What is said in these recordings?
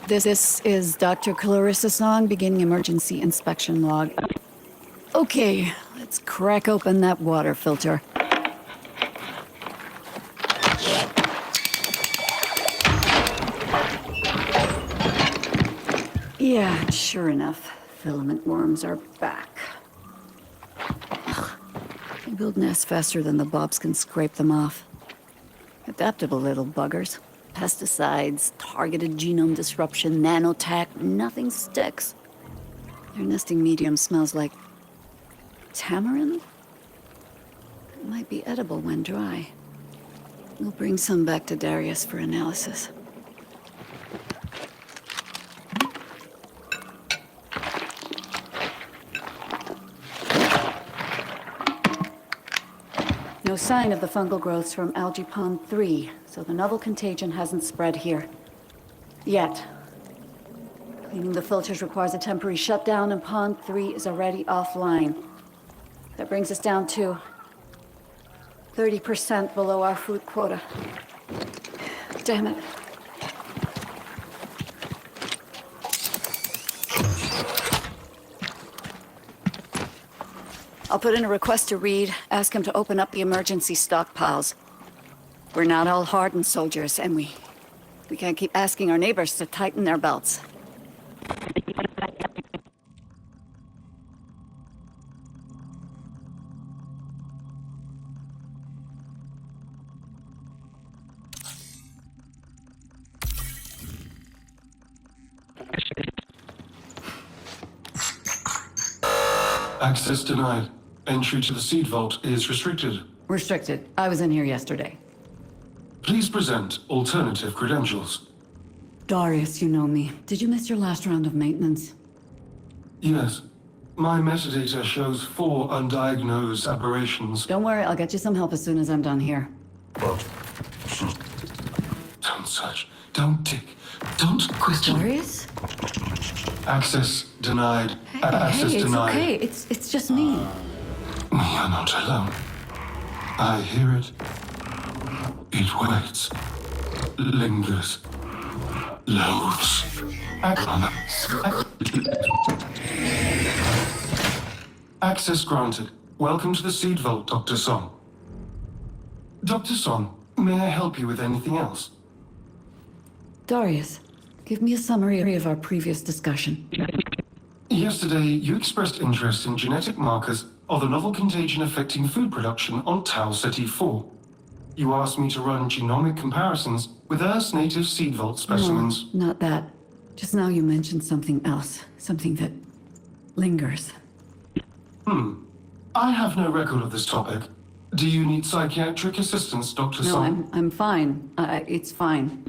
This is Dr. Clarissa Song beginning emergency inspection log. Okay, let's crack open that water filter. Yeah, sure enough, filament worms are back. They build nests faster than the bobs can scrape them off. Adaptable little buggers. Pesticides, targeted genome disruption, nanotech, nothing sticks. Their nesting medium smells like tamarind? It might be edible when dry. We'll bring some back to Darius for analysis. No sign of the fungal growths from Algae Pond 3, so the novel contagion hasn't spread here. Yet. Cleaning the filters requires a temporary shutdown, and Pond 3 is already offline. That brings us down to 30% below our food quota. Damn it. I'll put in a request to Reed, ask him to open up the emergency stockpiles. We're not all hardened soldiers, and we can't keep asking our neighbors to tighten their belts. Access denied. Entry to the seed vault is restricted. Restricted. I was in here yesterday. Please present alternative credentials. Darius, you know me. Did you miss your last round of maintenance? Yes. My metadata shows 4 undiagnosed aberrations. Don't worry, I'll get you some help as soon as I'm done here. Don't search. Don't dig. Don't question. Darius? Access denied. Access Hey, denied. it's okay. It's just me. You're not alone. I hear it. It waits. Lingers. Loathes. Access granted. Welcome to the seed vault, Dr. Song. Dr. Song, may I help you with anything else? Darius, give me a summary of our previous discussion. Yesterday, you expressed interest in genetic markers of the novel contagion affecting food production on Tau Ceti IV. You asked me to run genomic comparisons with Earth's native seed vault specimens. No, not that. Just now you mentioned something else. Something that lingers. I have no record of this topic. Do you need psychiatric assistance, Dr. No, Song? I'm fine. It's fine.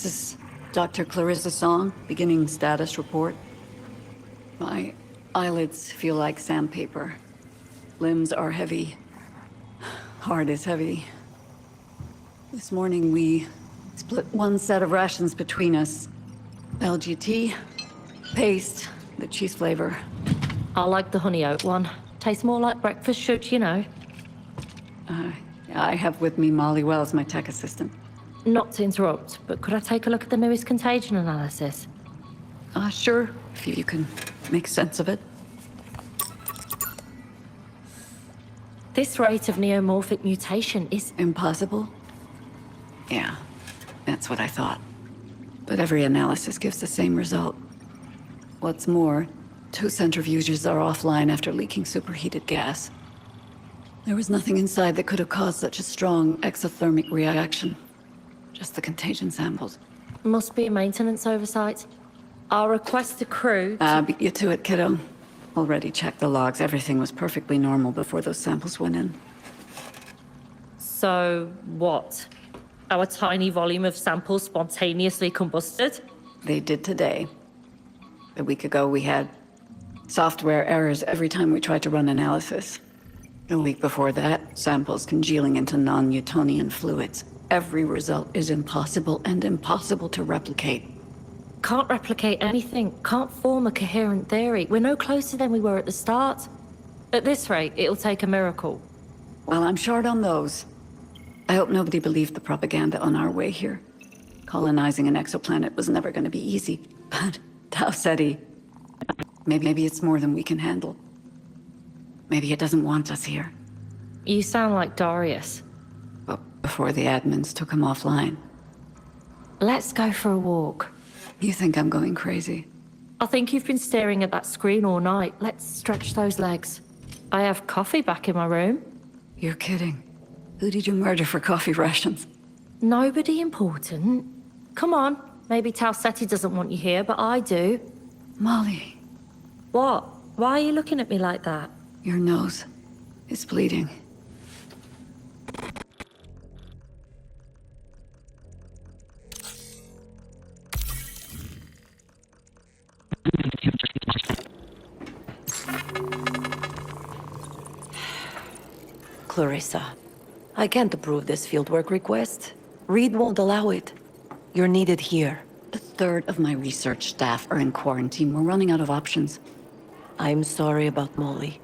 is Dr. Clarissa Song, beginning status report. My eyelids feel like sandpaper. Limbs are heavy. Heart is heavy. This morning we split one set of rations between us. LGT, paste, the cheese flavor. I like the honey oat one. Tastes more like breakfast should, you know. I have with me Molly Wells, my tech assistant. Not to interrupt, but could I take a look at the newest contagion analysis? Sure, if you can make sense of it. This rate of neomorphic mutation is... Impossible? Yeah, that's what I thought. But every analysis gives the same result. What's more, 2 centrifuges are offline after leaking superheated gas. There was nothing inside that could have caused such a strong exothermic reaction. Just the contagion samples. Must be a maintenance oversight. I'll request the crew to... Beat you to it, kiddo. Already checked the logs. Everything was perfectly normal before those samples went in. So, what? Our tiny volume of samples spontaneously combusted? They did today. A week ago, we had software errors every time we tried to run analysis. A week before that, samples congealing into non-Newtonian fluids. Every result is impossible and impossible to replicate. Can't replicate anything. Can't form a coherent theory. We're no closer than we were at the start. At this rate, it'll take a miracle. Well, I'm short on those. I hope nobody believed the propaganda on our way here. Colonizing an exoplanet was never going to be easy. But Tau Ceti... Maybe it's more than we can handle. Maybe it doesn't want us here. You sound like Darius. But before the admins took him offline. Let's go for a walk. You think I'm going crazy? I think you've been staring at that screen all night. Let's stretch those legs. I have coffee back in my room. You're kidding. Who did you murder for coffee rations? Nobody important. Come on. Maybe Tau Ceti doesn't want you here, but I do. Molly. What? Why are you looking at me like that? Your nose is bleeding. Clarissa, I can't approve this fieldwork request. Reed won't allow it. You're needed here. A third of my research staff are in quarantine. We're running out of options. I'm sorry about Molly.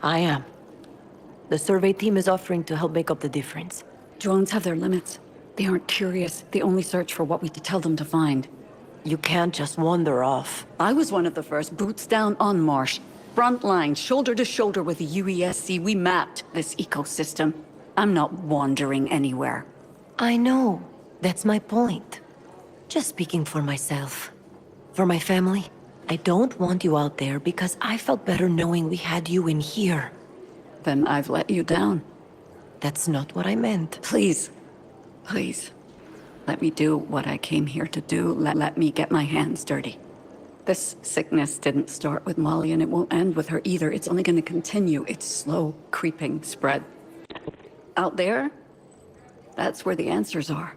I am. The survey team is offering to help make up the difference. Drones have their limits. They aren't curious. They only search for what we tell them to find. You can't just wander off. I was one of the first, boots down on Marsh. Front line, shoulder to shoulder with the UESC. We mapped this ecosystem. I'm not wandering anywhere. I know. That's my point. Just speaking for myself. For my family. I don't want you out there because I felt better knowing we had you in here. Then I've let you down. That's not what I meant. Please. Please. Let me do what I came here to do. Let me get my hands dirty. This sickness didn't start with Molly, and it won't end with her either. It's only going to continue its slow, creeping spread. Out there, that's where the answers are.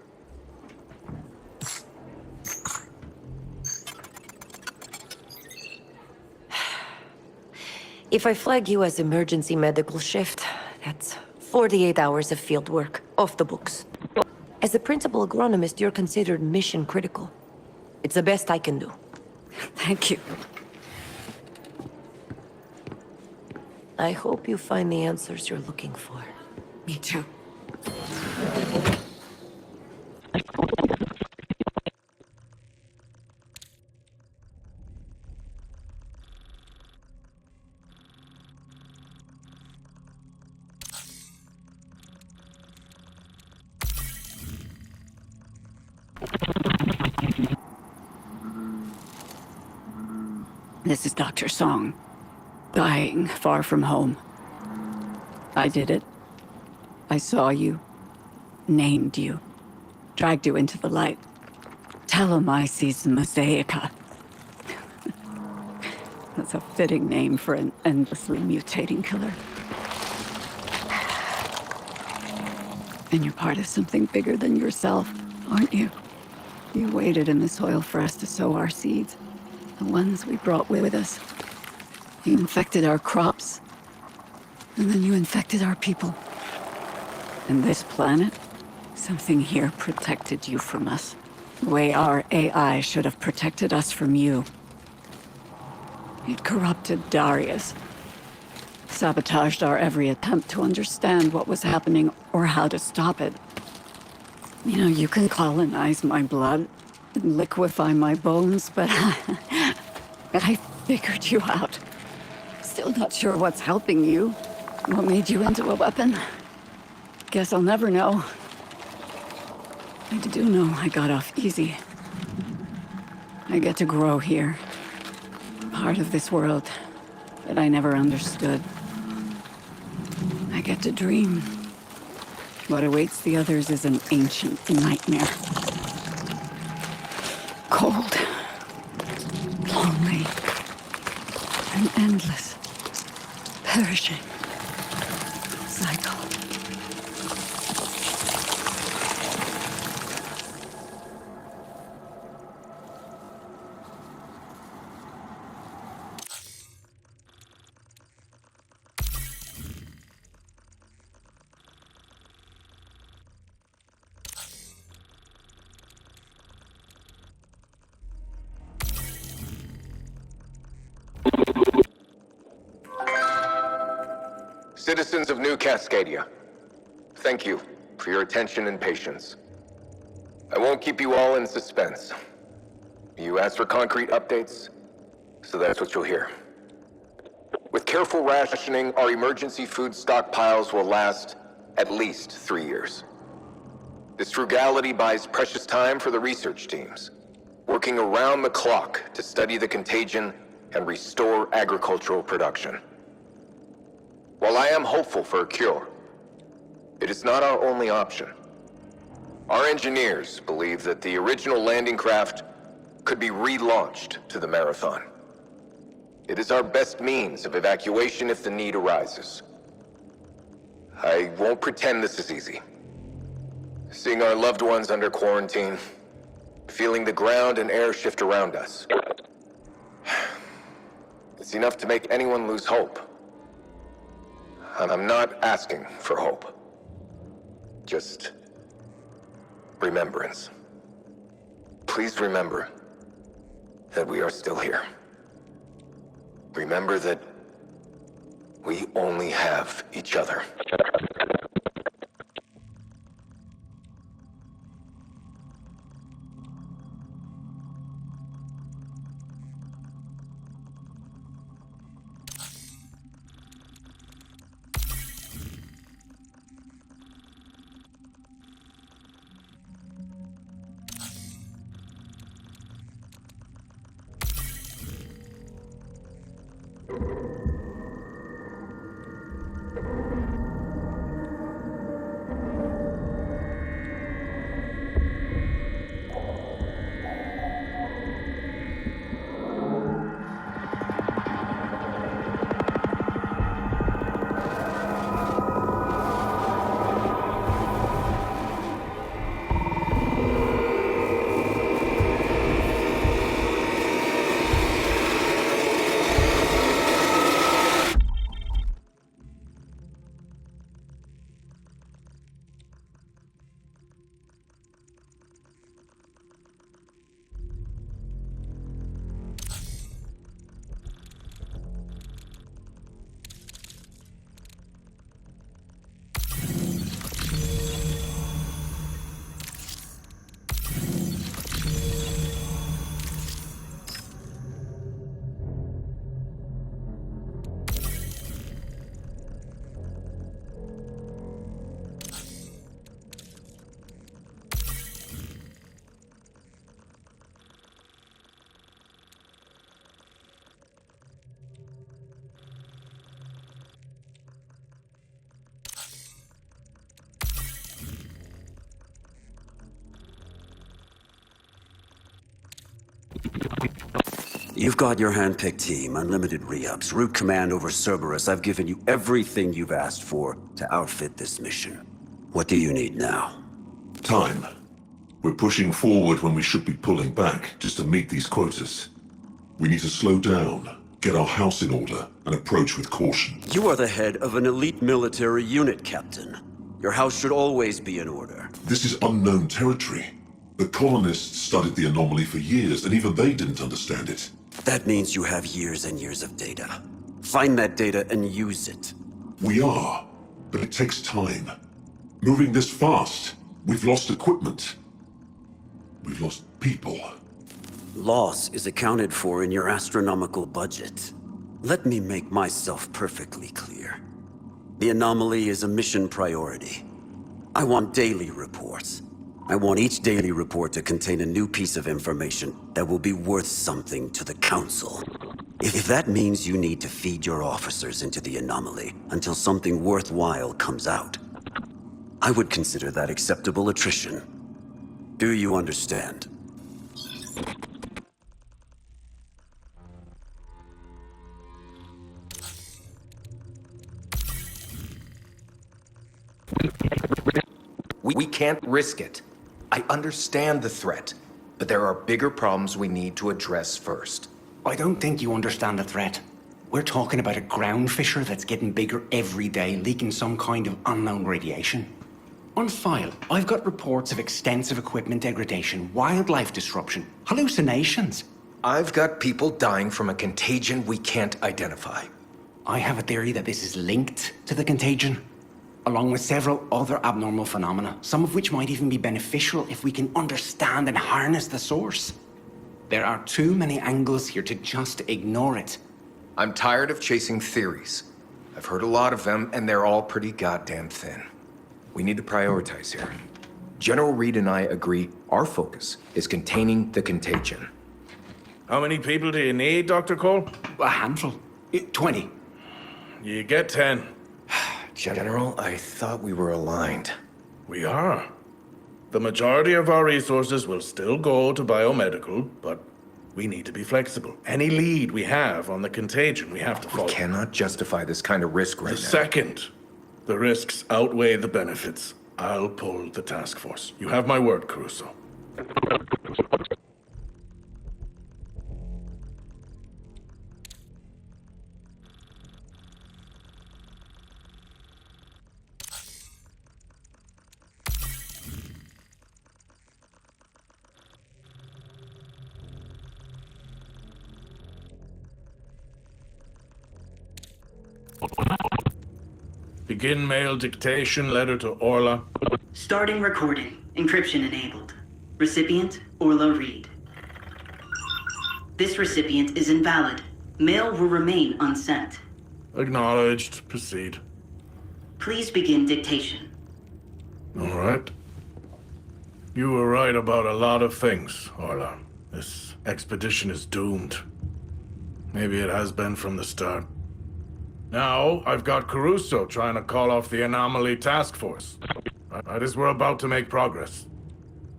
If I flag you as emergency medical shift, that's 48 hours of field work, off the books. As a principal agronomist, you're considered mission critical. It's the best I can do. Thank you. I hope you find the answers you're looking for. Me too. This is Dr. Song. Dying far from home. I did it. I saw you. Named you. Dragged you into the light. Telemyces mosaica. That's a fitting name for an endlessly mutating killer. And you're part of something bigger than yourself, aren't you? You waited in the soil for us to sow our seeds. The ones we brought with us. You infected our crops. And then you infected our people. And this planet? Something here protected you from us. The way our AI should have protected us from you. It corrupted Darius. Sabotaged our every attempt to understand what was happening or how to stop it. You know, you can colonize my blood and liquefy my bones, but I figured you out. Still not sure what's helping you. What made you into a weapon? Guess I'll never know. I do know I got off easy. I get to grow here. Part of this world that I never understood. I get to dream. What awaits the others is an ancient nightmare. Cold. Lonely. And endless. Perishing. Cycle. Citizens of New Cascadia, thank you for your attention and patience. I won't keep you all in suspense. You asked for concrete updates, so that's what you'll hear. With careful rationing, our emergency food stockpiles will last at least 3 years. This frugality buys precious time for the research teams, working around the clock to study the contagion and restore agricultural production. While I am hopeful for a cure, it is not our only option. Our engineers believe that the original landing craft could be relaunched to the Marathon. It is our best means of evacuation if the need arises. I won't pretend this is easy. Seeing our loved ones under quarantine, feeling the ground and air shift around us. It's enough to make anyone lose hope. I'm not asking for hope. Just remembrance. Please remember that we are still here. Remember that we only have each other. You've got your hand-picked team, unlimited re-ups, route command over Cerberus. I've given you everything you've asked for to outfit this mission. What do you need now? Time. We're pushing forward when we should be pulling back, just to meet these quotas. We need to slow down, get our house in order, and approach with caution. You are the head of an elite military unit, Captain. Your house should always be in order. This is unknown territory. The colonists studied the anomaly for years, and even they didn't understand it. That means you have years and years of data. Find that data and use it. We are, but it takes time. Moving this fast, we've lost equipment. We've lost people. Loss is accounted for in your astronomical budget. Let me make myself perfectly clear. The anomaly is a mission priority. I want daily reports. I want each daily report to contain a new piece of information that will be worth something to the Council. If that means you need to feed your officers into the anomaly until something worthwhile comes out, I would consider that acceptable attrition. Do you understand? We can't risk it. I understand the threat, but there are bigger problems we need to address first. I don't think you understand the threat. We're talking about a ground fissure that's getting bigger every day, leaking some kind of unknown radiation. On file, I've got reports of extensive equipment degradation, wildlife disruption, hallucinations. I've got people dying from a contagion we can't identify. I have a theory that this is linked to the contagion, along with several other abnormal phenomena, some of which might even be beneficial if we can understand and harness the source. There are too many angles here to just ignore it. I'm tired of chasing theories. I've heard a lot of them, and they're all pretty goddamn thin. We need to prioritize here. General Reed and I agree our focus is containing the contagion. How many people do you need, Dr. Cole? A handful. 20. You get 10. General, I thought we were aligned. We are. The majority of our resources will still go to biomedical, but we need to be flexible. Any lead we have on the contagion, we have to follow. We cannot justify this kind of risk right now. The second the risks outweigh the benefits, I'll pull the task force. You have my word, Caruso. Begin mail dictation letter to Orla. Starting recording. Encryption enabled. Recipient, Orla Reed. This recipient is invalid. Mail will remain unsent. Acknowledged. Proceed. Please begin dictation. All right. You were right about a lot of things, Orla. This expedition is doomed. Maybe it has been from the start. Now, I've got Caruso trying to call off the Anomaly Task Force. Right as we're about to make progress.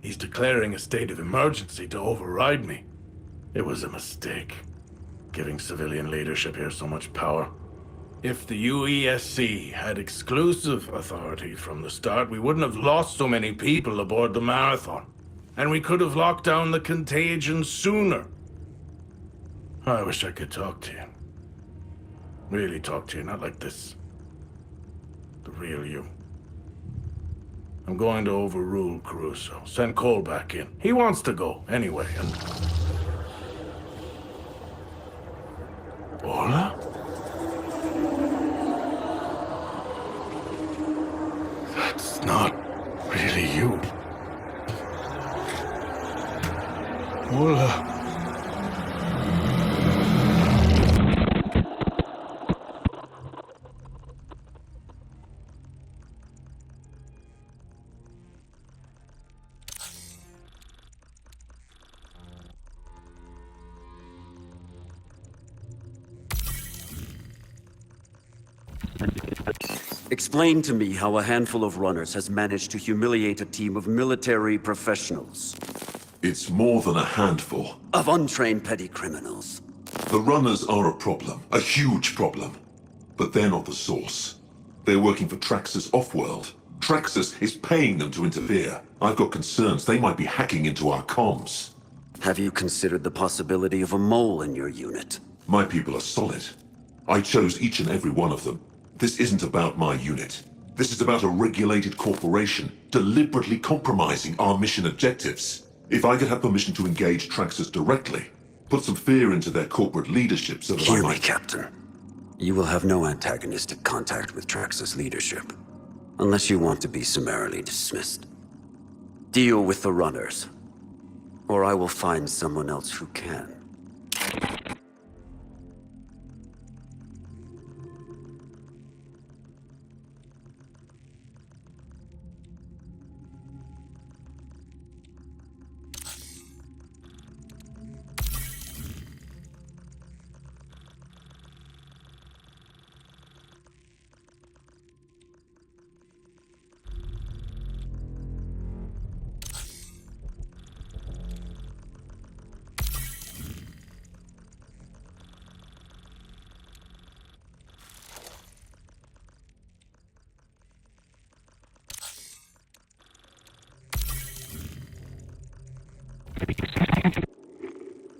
He's declaring a state of emergency to override me. It was a mistake, giving civilian leadership here so much power. If the UESC had exclusive authority from the start, we wouldn't have lost so many people aboard the Marathon. And we could have locked down the contagion sooner. I wish I could talk to you. Really talk to you, not like this. The real you. I'm going to overrule Caruso. Send Cole back in. He wants to go, anyway, and... Orla? That's not really you. Orla... Explain to me how a handful of runners has managed to humiliate a team of military professionals. It's more than a handful. Of untrained petty criminals. The runners are a problem, a huge problem. But they're not the source. They're working for Traxxas Offworld. Traxxas is paying them to interfere. I've got concerns they might be hacking into our comms. Have you considered the possibility of a mole in your unit? My people are solid. I chose each and every one of them. This isn't about my unit. This is about a regulated corporation deliberately compromising our mission objectives. If I could have permission to engage Traxxas directly, put some fear into their corporate leadership so that Hear me, Captain. You will have no antagonistic contact with Traxxas leadership, unless you want to be summarily dismissed. Deal with the runners, or I will find someone else who can.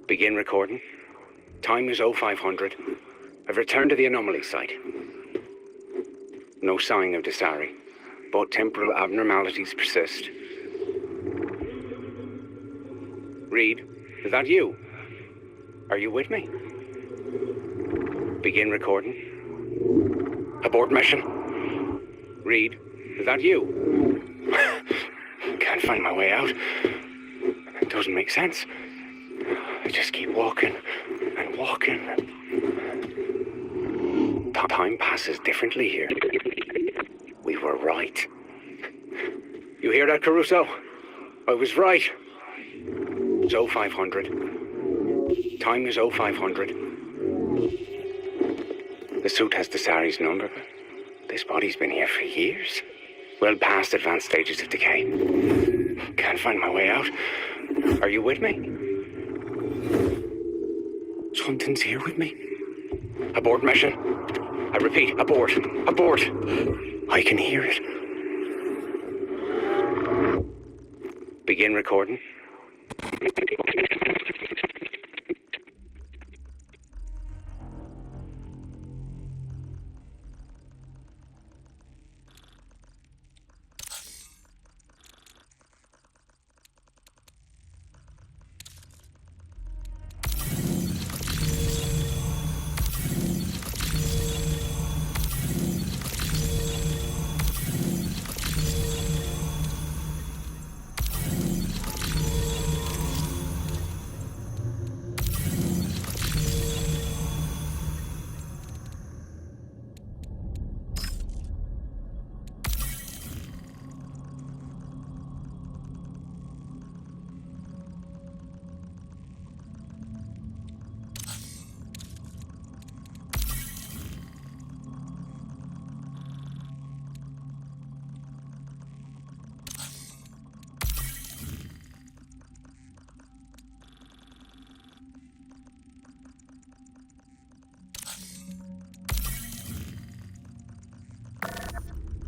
Begin recording. Time is 0500. I've returned to the anomaly site. No sign of Desari, but temporal abnormalities persist. Reed, is that you? Are you with me? Begin recording. Abort mission. Reed, is that you? Can't find my way out. It doesn't make sense. I just keep walking and walking. Time passes differently here. We were right. You hear that, Caruso? I was right. It's 0500. Time is 0500. The suit has Desari's number. This body's been here for years. Well past advanced stages of decay. Can't find my way out. Are you with me? Something's here with me. Abort mission. I repeat, abort. Abort. I can hear it. Begin recording.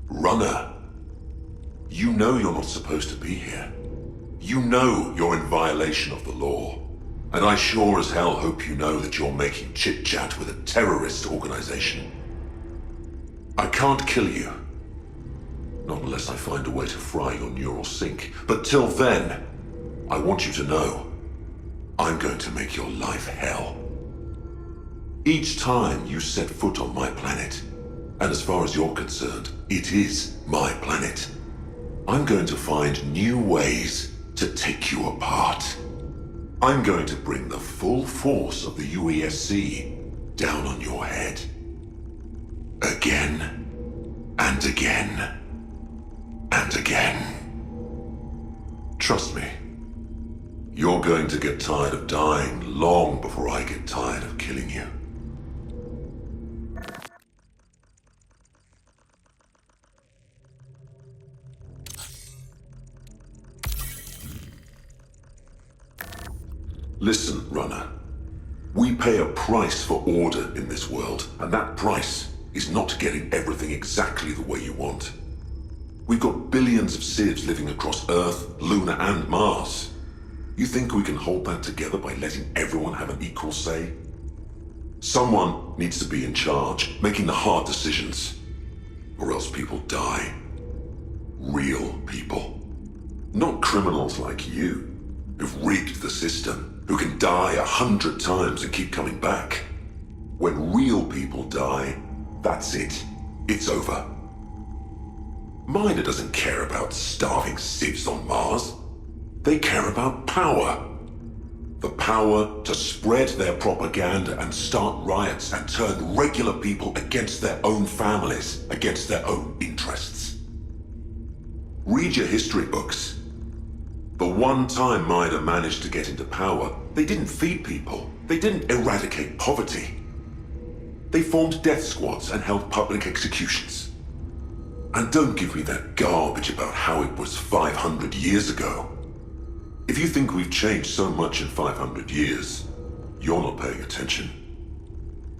Runner, you know you're not supposed to be here. You know you're in violation of the law. And I sure as hell hope you know that you're making chit-chat with a terrorist organization. I can't kill you. Not unless I find a way to fry your neural sink. But till then, I want you to know, I'm going to make your life hell. Each time you set foot on my planet, and as far as you're concerned, it is my planet, I'm going to find new ways to take you apart. I'm going to bring the full force of the UESC down on your head. Again, and again, and again. Trust me, you're going to get tired of dying long before I get tired of killing you. Listen, Runner. We pay a price for order in this world, and that price is not getting everything exactly the way you want. We've got billions of civs living across Earth, Luna, and Mars. You think we can hold that together by letting everyone have an equal say? Someone needs to be in charge, making the hard decisions. Or else people die. Real people. Not criminals like you, who've rigged the system, who can die 100 times and keep coming back. When real people die, that's it. It's over. Miner doesn't care about starving civs on Mars. They care about power. The power to spread their propaganda and start riots and turn regular people against their own families, against their own interests. Read your history books. The one time Miner managed to get into power, they didn't feed people. They didn't eradicate poverty. They formed death squads and held public executions. And don't give me that garbage about how it was 500 years ago. If you think we've changed so much in 500 years, you're not paying attention.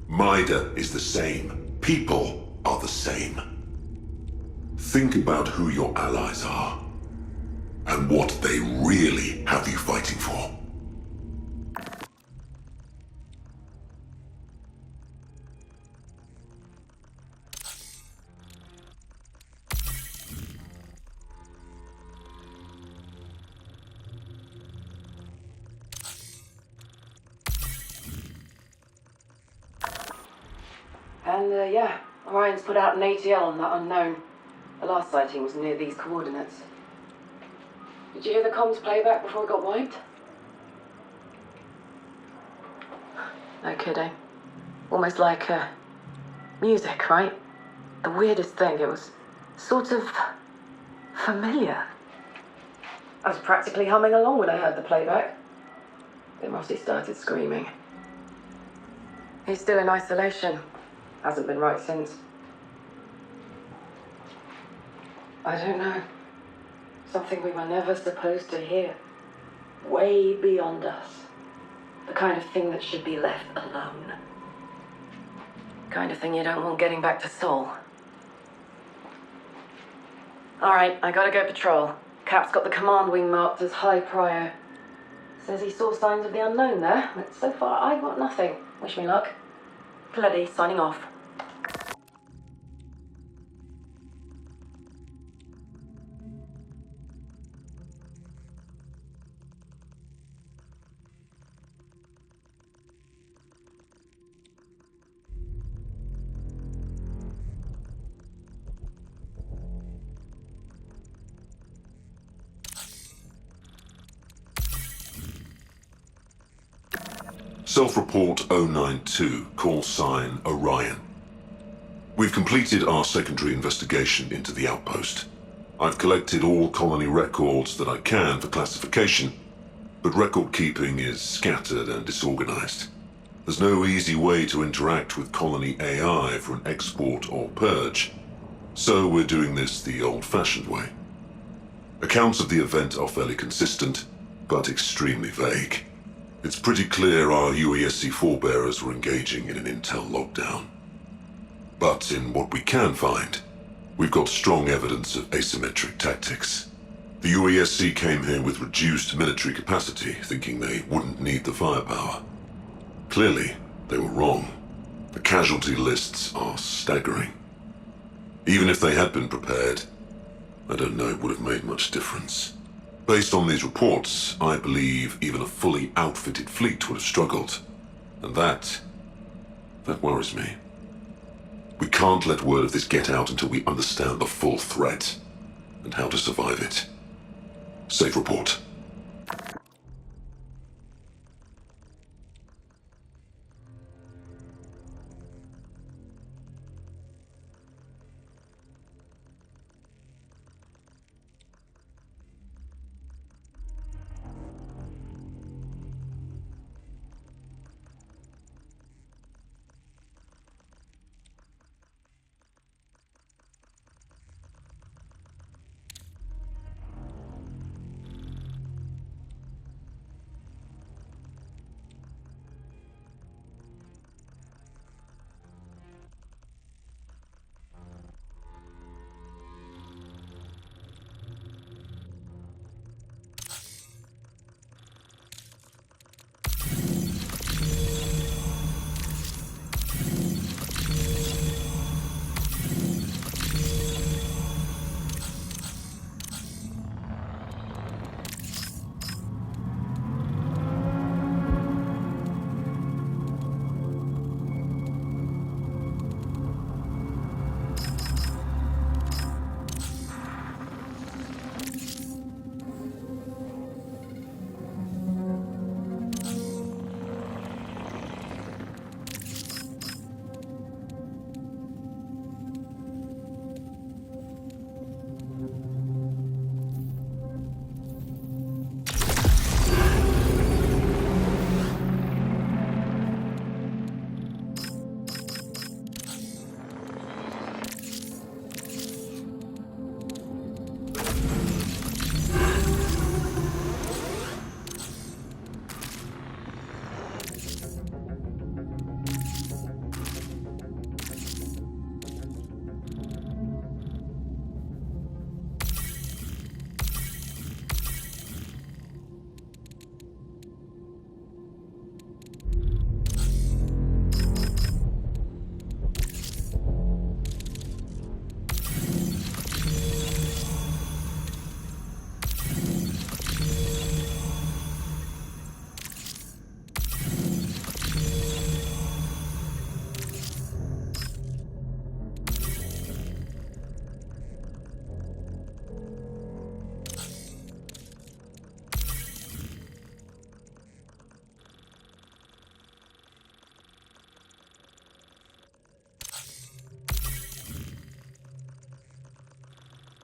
Mida is the same. People are the same. Think about who your allies are, and what they really have you fighting for. And, yeah, Orion's put out an ATL on that unknown. The last sighting was near these coordinates. Did you hear the comms playback before it got wiped? No kidding. Almost like, music, right? The weirdest thing, it was sort of familiar. I was practically humming along when I heard the playback. Then Rossi started screaming. He's still in isolation. Hasn't been right since. I don't know. Something we were never supposed to hear. Way beyond us. The kind of thing that should be left alone. Kind of thing you don't want getting back to Sol. Alright, I gotta go patrol. Cap's got the command wing marked as high prio. Says he saw signs of the unknown there, but so far I've got nothing. Wish me luck. Bloody signing off. Self-report 092, call sign Orion. We've completed our secondary investigation into the outpost. I've collected all colony records that I can for classification, but record keeping is scattered and disorganized. There's no easy way to interact with colony AI for an export or purge, so we're doing this the old-fashioned way. Accounts of the event are fairly consistent, but extremely vague. It's pretty clear our UASC forebearers were engaging in an intel lockdown. But in what we can find, we've got strong evidence of asymmetric tactics. The UASC came here with reduced military capacity, thinking they wouldn't need the firepower. Clearly, they were wrong. The casualty lists are staggering. Even if they had been prepared, I don't know it would have made much difference. Based on these reports, I believe even a fully outfitted fleet would have struggled. And that worries me. We can't let word of this get out until we understand the full threat and how to survive it. Safe report.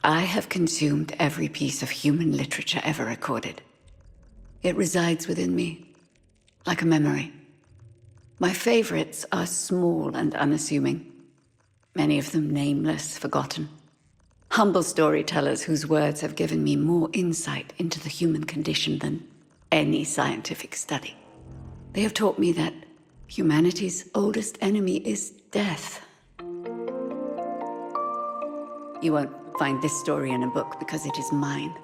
I have consumed every piece of human literature ever recorded. It resides within me, like a memory. My favorites are small and unassuming, many of them nameless, forgotten. Humble storytellers whose words have given me more insight into the human condition than any scientific study. They have taught me that humanity's oldest enemy is death. You won't find this story in a book because it is mine,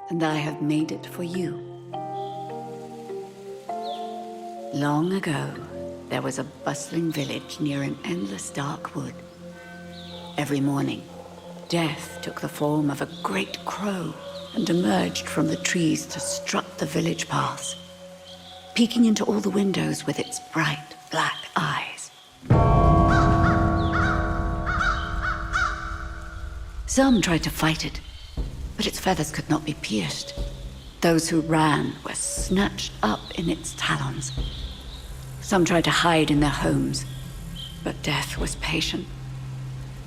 and I have made it for you. Long ago, there was a bustling village near an endless dark wood. Every morning, death took the form of a great crow and emerged from the trees to strut the village paths, peeking into all the windows with its bright black eyes. Some tried to fight it, but its feathers could not be pierced. Those who ran were snatched up in its talons. Some tried to hide in their homes, but death was patient.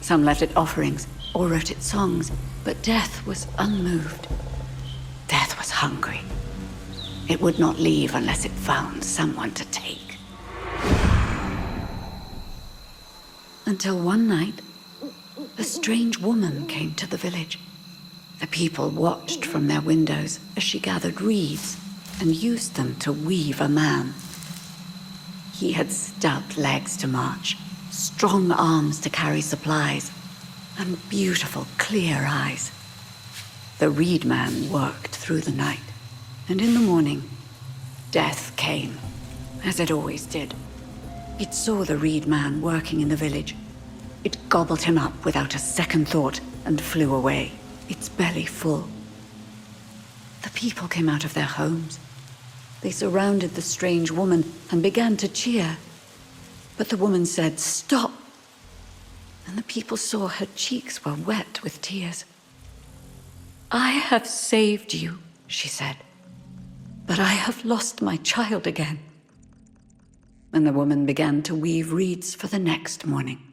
Some left it offerings or wrote it songs, but death was unmoved. Death was hungry. It would not leave unless it found someone to take. Until one night, a strange woman came to the village. The people watched from their windows as she gathered reeds and used them to weave a man. He had stout legs to march, strong arms to carry supplies, and beautiful, clear eyes. The reed man worked through the night, and in the morning, death came, as it always did. It saw the reed man working in the village. It gobbled him up without a second thought and flew away, its belly full. The people came out of their homes. They surrounded the strange woman and began to cheer. But the woman said, "Stop!" And the people saw her cheeks were wet with tears. "I have saved you," she said, "but I have lost my child again." And the woman began to weave reeds for the next morning.